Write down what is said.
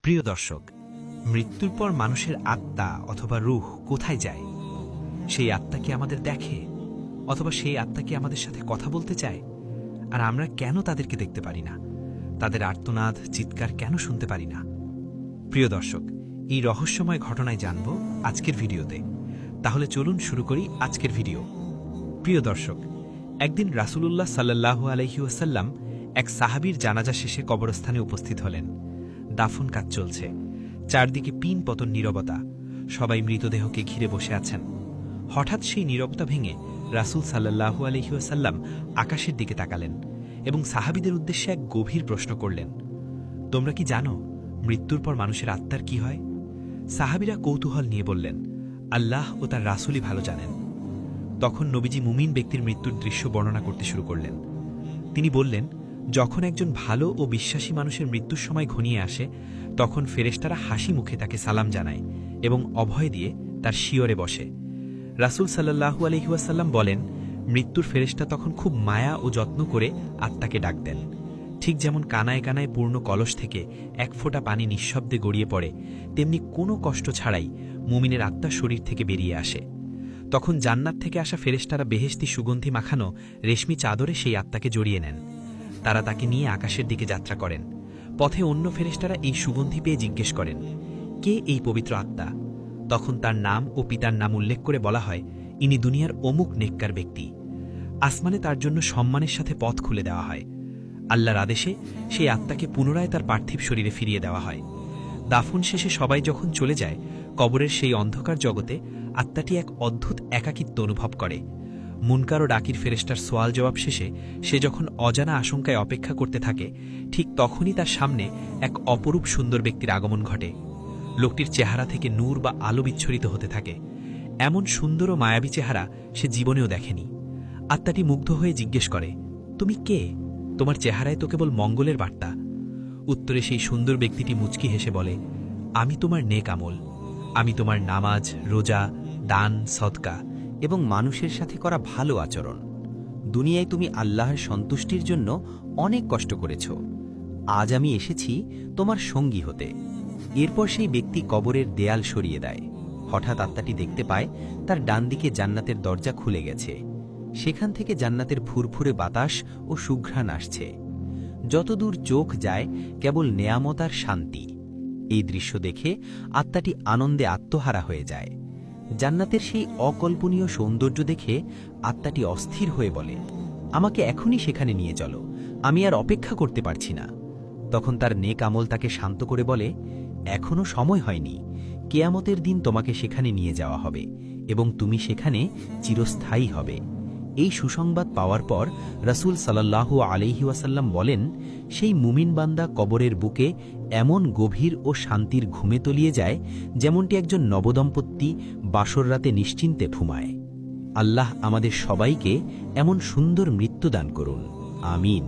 প্রিয় দর্শক, মৃত্যুর পর মানুষের আত্মা অথবা রূহ কোথায় যায়? সেই আত্মা কি আমাদের দেখে, অথবা সেই আত্মা কি আমাদের সাথে কথা বলতে চায়? আর আমরা কেন তাদেরকে দেখতে পারি না? তাদের আর্তনাদ, চিৎকার কেন শুনতে পারি না? প্রিয় দর্শক, এই রহস্যময় ঘটনায় জানব আজকের ভিডিওতে। তাহলে চলুন শুরু করি আজকের ভিডিও। প্রিয় দর্শক, একদিন রাসূলুল্লাহ সাল্লাল্লাহু আলাইহি ওয়াসাল্লাম এক সাহাবীর জানাজা শেষে কবরস্থানে উপস্থিত হলেন। দাফন কাজ চলছে, চারদিকে পিন পতন নীরবতা, সবাই মৃতদেহকে ঘিরে বসে আছেন। হঠাৎ সেই নীরবতা ভেঙে রাসূল সাল্লাল্লাহু আলাইহি ওয়াসাল্লাম আকাশের দিকে তাকালেন এবং সাহাবীদের উদ্দেশ্যে এক গভীর প্রশ্ন করলেন, তোমরা কি জানো মৃত্যুর পর মানুষের আত্মার কি হয়? সাহাবীরা কৌতূহল নিয়ে বললেন, আল্লাহ ও তার রাসূলই ভালো জানেন। তখন নবীজি মুমিন ব্যক্তির মৃত্যুর দৃশ্য বর্ণনা করতে শুরু করলেন। তিনি বললেন, যখন একজন ভালো ও বিশ্বাসী মানুষের মৃত্যুর সময় ঘনিয়ে আসে, তখন ফেরেশতারা হাসি মুখে তাকে সালাম জানায় এবং অভয় দিয়ে তার শিয়রে বসে। রাসূল সাল্লাল্লাহু আলাইহি ওয়াসাল্লাম বলেন, মৃত্যুর ফেরেশতা তখন খুব মায়া ও যত্ন করে আত্মাকে ডাক দেন। ঠিক যেমন কানায় কানায় পূর্ণ কলস থেকে এক ফোঁটা পানি নিঃশব্দে গড়িয়ে পড়ে, তেমনি কোনো কষ্ট ছাড়াই মুমিনের আত্মা শরীর থেকে বেরিয়ে আসে। তখন জান্নাত থেকে আসা ফেরেশতারা বেহেশতি সুগন্ধি মাখানো রেশমি চাদরে সেই আত্মাকে জড়িয়ে নেন। তারা তাকে নিয়ে আকাশের দিকে যাত্রা করেন। পথে অন্য ফেরেশতারা এই সুগন্ধি পেয়ে জিজ্ঞেস করেন, কে এই পবিত্র আত্মা? তখন তার নাম ও পিতার নাম উল্লেখ করে বলা হয়, ইনি দুনিয়ার অমুক নেককার ব্যক্তি। আসমানে তার জন্য সম্মানের সাথে পথ খুলে দেওয়া হয়। আল্লাহর আদেশে সেই আত্মাকে পুনরায় তার পার্থিব শরীরে ফিরিয়ে দেওয়া হয়। দাফন শেষে সবাই যখন চলে যায়, কবরের সেই অন্ধকার জগতে আত্মাটি এক অদ্ভুত একাকিত্ব অনুভব করে। মুনকার ও ডাকির ফেরেশতার সোয়াল জবাব শেষে সে যখন অজানা আশঙ্কায় অপেক্ষা করতে থাকে, ঠিক তখনই তার সামনে এক অপরূপ সুন্দর ব্যক্তির আগমন ঘটে। লোকটির চেহারা থেকে নূর বা আলো বিচ্ছরিত হতে থাকে। এমন সুন্দর ও মায়াবী চেহারা সে জীবনেও দেখেনি। আত্মাটি মুগ্ধ হয়ে জিজ্ঞেস করে, তুমি কে? তোমার চেহারায় তো কেবল মঙ্গলের বার্তা। উত্তরে সেই সুন্দর ব্যক্তিটি মুচকি হেসে বলে, আমি তোমার নেক আমল, আমি তোমার নামাজ, রোজা, দান, সদকা এবং মানুষের সাথে করা ভালো আচরণ। দুনিয়ায় তুমি আল্লাহর সন্তুষ্টির জন্য অনেক কষ্ট করেছ। আজ আমি এসেছি তোমার সঙ্গী হতে। এরপর সেই ব্যক্তি কবরের দেয়াল সরিয়ে দেয়। হঠাৎ আত্মাটি দেখতে পায় তার ডান দিকে জান্নাতের দরজা খুলে গেছে। সেখান থেকে জান্নাতের ফুরফুরে বাতাস ও সুঘ্রাণ আসছে। যতদূর চোখ যায় কেবল নেয়ামত আর শান্তি। এই দৃশ্য দেখে আত্মাটি আনন্দে আত্মহারা হয়ে যায়। জান্নাতের সেই অকল্পনীয় সৌন্দর্য দেখে আত্মাটি অস্থির হয়ে বলে, আমাকে এখনই সেখানে নিয়ে চলো, আমি আর অপেক্ষা করতে পারছি না। তখন তার নেক আমল তাকে শান্ত করে বলে, এখনো সময় হয়নি, কেয়ামতের দিন তোমাকে সেখানে নিয়ে যাওয়া হবে এবং তুমি সেখানে চিরস্থায়ী হবে। এই সুসংবাদ পাওয়ার পর রাসূল সাল্লাল্লাহু আলাইহি ওয়াসাল্লাম বলেন, সেই মুমিন বান্দা কবরের বুকে এমন গভীর ও শান্তির ঘুমে তলিয়ে যায়, যেমনটি একজন নবদম্পতি বাসর রাতে নিশ্চিন্তে ঘুমায়। আল্লাহ আমাদের সবাইকে এমন সুন্দর মৃত্যু দান করুন। আমিন।